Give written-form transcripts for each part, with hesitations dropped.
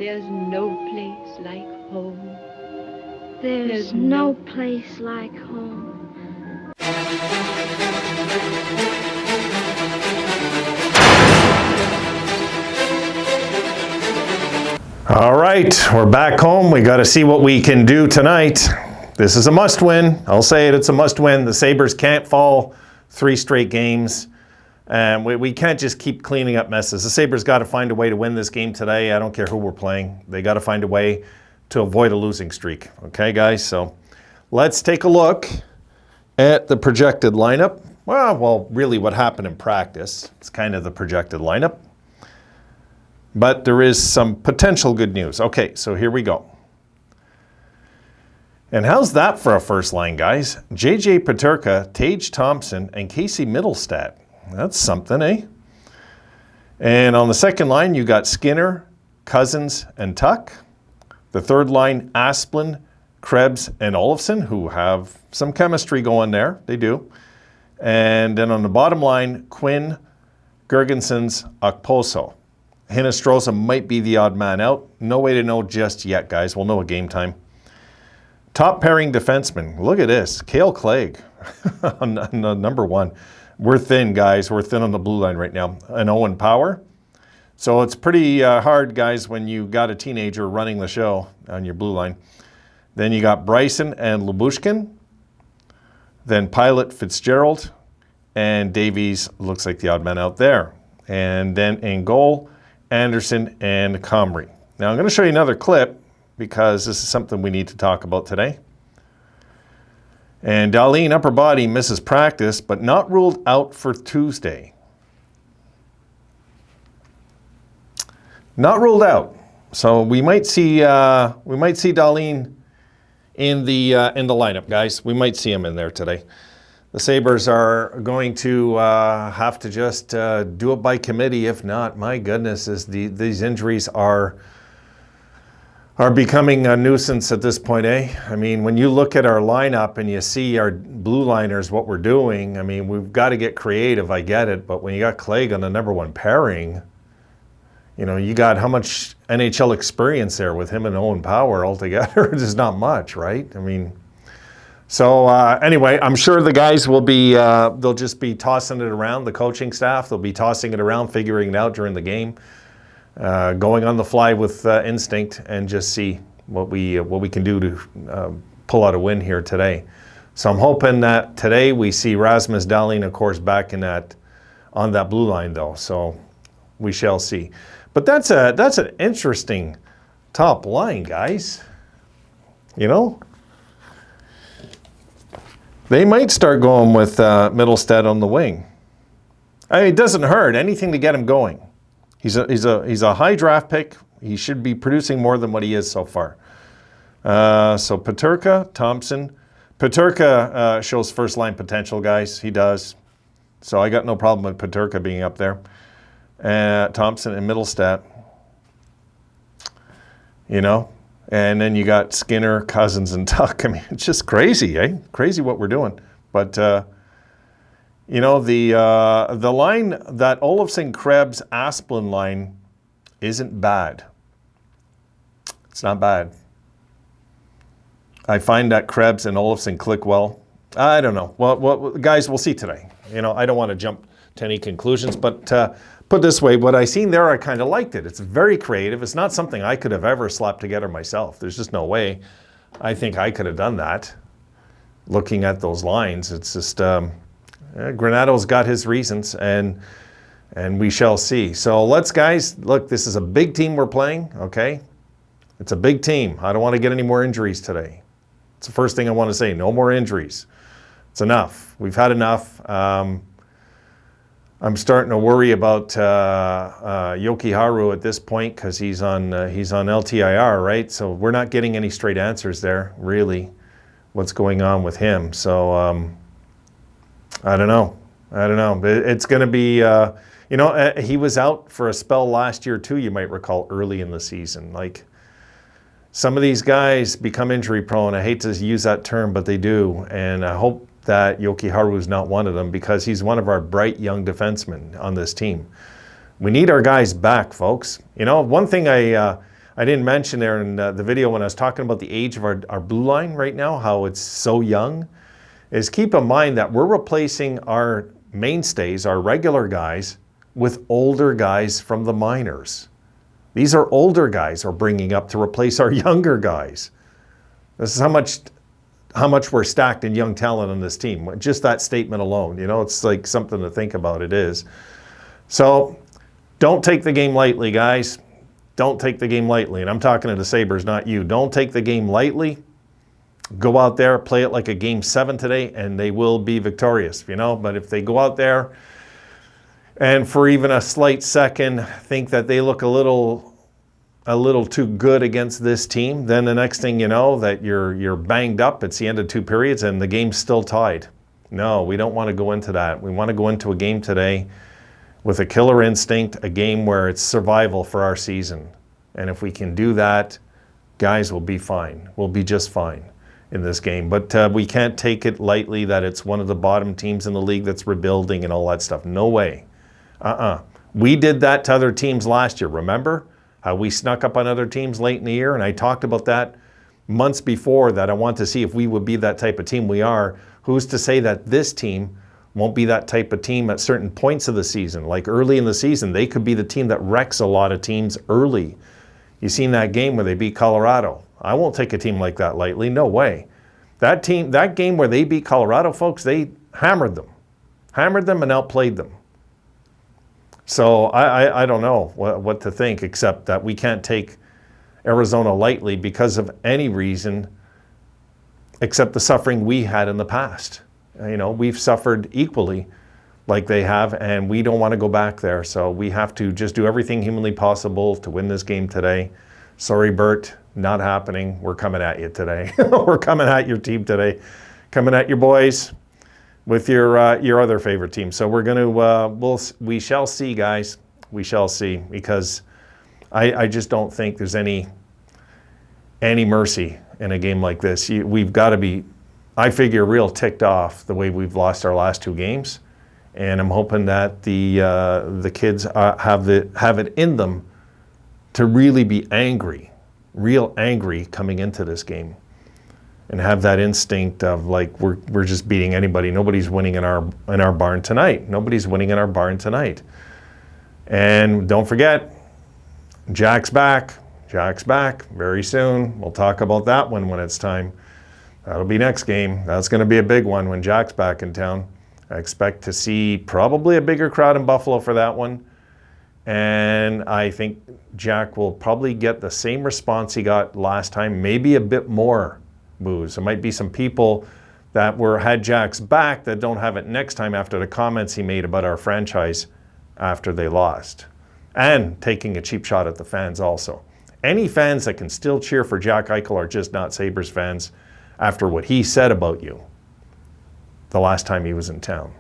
There's no place like home. There's no place like home. All right, we're back home. We got to see what we can do tonight. This is a must-win. I'll say it, it's a must-win. The Sabres can't fall 3 straight games. And we can't just keep cleaning up messes. The Sabres got to find a way to win this game today. I don't care who we're playing. They got to find a way to avoid a losing streak. Okay, guys? So let's take a look at the projected lineup. Well, really what happened in practice. It's kind of the projected lineup. But there is some potential good news. Okay, so here we go. And how's that for a first line, guys? J.J. Peterka, Tage Thompson, and Casey Mittelstadt. That's something, eh? And on the second line, you got Skinner, Cousins, and Tuck. The third line, Asplund, Krebs, and Olofsson, who have some chemistry going there. They do. And then on the bottom line, Quinn, Girgensons, Okposo. Hinostroza might be the odd man out. No way to know just yet, guys. We'll know at game time. Top pairing defenseman. Look at this. Cale Clegg on number 1. We're thin, guys. We're thin on the blue line right now. And Owen Power. So it's pretty hard, guys, when you got a teenager running the show on your blue line. Then you got Bryson and Lubushkin. Then Pilot, Fitzgerald. And Davies looks like the odd man out there. And then in goal, Anderson and Comrie. Now I'm going to show you another clip because this is something we need to talk about today. And Dahlin, upper body, misses practice, but not ruled out for Tuesday. Not ruled out. So we might see Dahlin in the lineup, guys. We might see him in there today. The Sabres are going to have to just do it by committee. If not, my goodness, these injuries are becoming a nuisance at this point, eh? I mean, when you look at our lineup and you see our blue liners, what we're doing, I mean, we've got to get creative, I get it, but when you got Clegg on the number 1 pairing, you know, you got how much NHL experience there with him and Owen Power altogether? There's not much, right? I mean, so anyway, I'm sure the guys will be, they'll just be tossing it around, the coaching staff, they'll be tossing it around, figuring it out during the game. Going on the fly with instinct and just see what we can do to pull out a win here today. So I'm hoping that today we see Rasmus Dahlin, of course, back on that blue line, though. So we shall see. But that's an interesting top line, guys. You know, they might start going with Mittelstadt on the wing. I mean, it doesn't hurt anything to get him going. He's a high draft pick. He should be producing more than what he is so far. So Peterka, Thompson. Peterka shows first line potential, guys. He does. So I got no problem with Peterka being up there. Thompson and Mittelstadt. You know, and then you got Skinner, Cousins, and Tuck. I mean, it's just crazy, eh? Crazy what we're doing. But you know, the line, that Olofsson, Krebs, Asplund line isn't bad. It's not bad. I find that Krebs and Olofsson click well. I don't know. Well, guys, we'll see today. You know, I don't want to jump to any conclusions, but put it this way, what I seen there, I kind of liked it. It's very creative. It's not something I could have ever slapped together myself. There's just no way I think I could have done that. Looking at those lines, it's just... Granato's got his reasons, and we shall see. So let's, guys, look, this is a big team we're playing, okay? It's a big team. I don't want to get any more injuries today. It's the first thing I want to say. No more injuries. It's enough. We've had enough. I'm starting to worry about Yoki Haru at this point because he's on LTIR, right? So we're not getting any straight answers there, really, what's going on with him. So... I don't know. It's going to be, you know, he was out for a spell last year too, you might recall, early in the season. Like, some of these guys become injury prone. I hate to use that term, but they do. And I hope that Yoki Haru is not one of them because he's one of our bright young defensemen on this team. We need our guys back, folks. You know, one thing I I didn't mention there in the video when I was talking about the age of our blue line right now, how it's so young, is keep in mind that we're replacing our mainstays, our regular guys, with older guys from the minors. These are older guys we're bringing up to replace our younger guys. This is how much we're stacked in young talent on this team. Just that statement alone, you know, it's like something to think about. It is. So don't take the game lightly, guys. Don't take the game lightly. And I'm talking to the Sabres, not you. Don't take the game lightly. Go out there, play it like a Game 7 today, and they will be victorious, you know. But if they go out there and for even a slight second think that they look a little too good against this team, then the next thing you know that you're banged up. It's the end of 2 periods and the game's still tied. No, we don't want to go into that. We want to go into a game today with a killer instinct, a game where it's survival for our season. And if we can do that, guys, we'll be fine. We'll be just fine in this game. But we can't take it lightly that it's one of the bottom teams in the league that's rebuilding and all that stuff. No way. We did that to other teams last year, remember? How we snuck up on other teams late in the year, and I talked about that months before, that I want to see if we would be that type of team we are. Who's to say that this team won't be that type of team at certain points of the season? Like early in the season, they could be the team that wrecks a lot of teams early. You seen that game where they beat Colorado. I won't take a team like that lightly, no way. That game where they beat Colorado, folks, they hammered them and outplayed them. So I don't know what to think, except that we can't take Arizona lightly because of any reason except the suffering we had in the past. You know, we've suffered equally like they have, and we don't want to go back there. So we have to just do everything humanly possible to win this game today. Sorry, Bert, not happening. We're coming at you today. We're coming at your team today. Coming at your boys with your other favorite team. So we're going to, we shall see, guys. We shall see, because I just don't think there's any mercy in a game like this. We've got to be, I figure, real ticked off the way we've lost our last 2 games. And I'm hoping that the kids have it in them to really be angry, real angry coming into this game, and have that instinct of like we're just beating anybody. Nobody's winning in our barn tonight. Nobody's winning in our barn tonight. And don't forget, Jack's back. Jack's back very soon. We'll talk about that one when it's time. That'll be next game. That's going to be a big one when Jack's back in town. I expect to see probably a bigger crowd in Buffalo for that one. And I think Jack will probably get the same response he got last time, maybe a bit more boos. There might be some people that had Jack's back that don't have it next time after the comments he made about our franchise after they lost. And taking a cheap shot at the fans also. Any fans that can still cheer for Jack Eichel are just not Sabres fans after what he said about you the last time he was in town.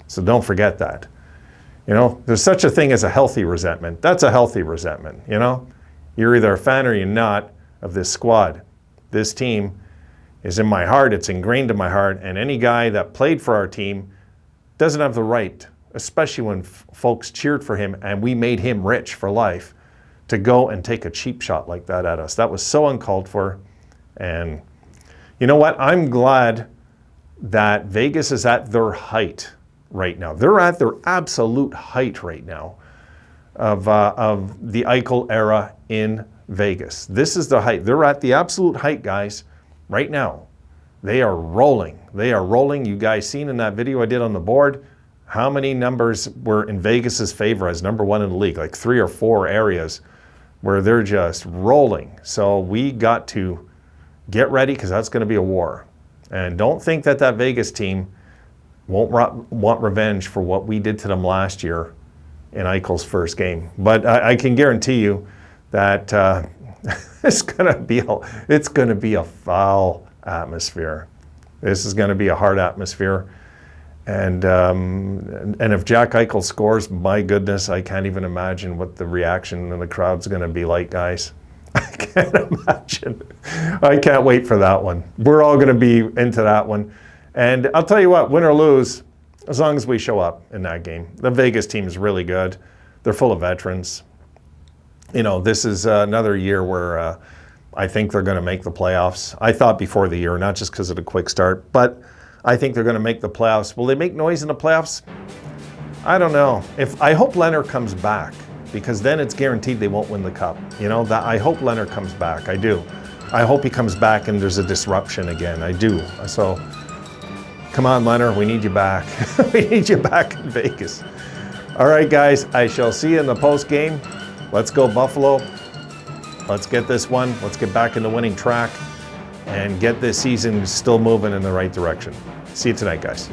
So don't forget that. You know, there's such a thing as a healthy resentment. That's a healthy resentment, you know? You're either a fan or you're not of this squad. This team is in my heart. It's ingrained in my heart. And any guy that played for our team doesn't have the right, especially when folks cheered for him and we made him rich for life, to go and take a cheap shot like that at us. That was so uncalled for. And you know what? I'm glad that Vegas is at their height right now. They're at their absolute height right now of the Eichel era in Vegas. This is the height. They're at the absolute height, guys, right now. They are rolling. They are rolling. You guys seen in that video I did on the board how many numbers were in Vegas's favor as number 1 in the league, like 3 or 4 areas where they're just rolling. So we got to get ready, because that's going to be a war. And don't think that Vegas team won't want revenge for what we did to them last year in Eichel's first game. But I can guarantee you that it's going to be a foul atmosphere. This is going to be a hard atmosphere. And if Jack Eichel scores, my goodness, I can't even imagine what the reaction in the crowd's going to be like, guys. I can't imagine. I can't wait for that one. We're all going to be into that one. And I'll tell you what, win or lose, as long as we show up in that game. The Vegas team is really good. They're full of veterans. this is another year where I think they're going to make the playoffs. I thought before the year, not just because of the quick start, but I think they're going to make the playoffs. Will they make noise in the playoffs? I don't know. I hope Leonard comes back, because then it's guaranteed they won't win the cup. I hope Leonard comes back. I do. I hope he comes back and there's a disruption again. I do. So, come on, Leonard. We need you back. We need you back in Vegas. All right, guys. I shall see you in the post game. Let's go, Buffalo. Let's get this one. Let's get back in the winning track and get this season still moving in the right direction. See you tonight, guys.